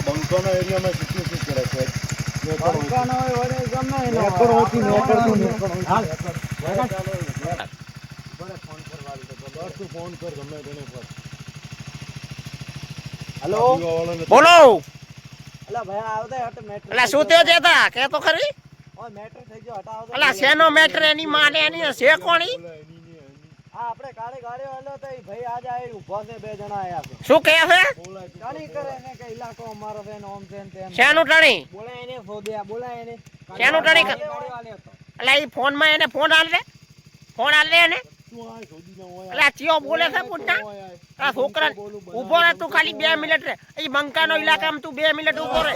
બંકાના એરિયામાં શું કરે છે? બંકાનો હોય વડે ગમે એનો નેકર હોતી નેકર તું હાલ. ફોન કર ગમે તેને પર. હેલો બોલો અલા ભાઈ આવતા હટ મેટર અલા શું થયો છે તા કે તો ખરી ઓય મેટર થઈ ગયો હટાવો અલા શેનો મેટર એની માને એની છે કોણી આ આપણે કાળે ગાડીઓ આલ્યો તો ઈ ભાઈ આજે આ ઊભા છે બે જણા આયા છે શું કહે છે કાણી કરે ને કે ઇલાકો અમારો છે ને ઓમ છે ને તેમ શેનું ટણી બોલાય એને ફોદિયા બોલાય એને શેનું ટણી ગાડીઓ આલ્યો તો અલા ઈ ફોન માં એને ફોન આલ દે એને અલા ચિયો બોલે છે પૂછતા આ છોકરા ઉભો રહે તું ખાલી 2 મિનિટ રે ઈ બંકાનો ઇલાકામાં તું 2 મિનિટ ઉભો રહે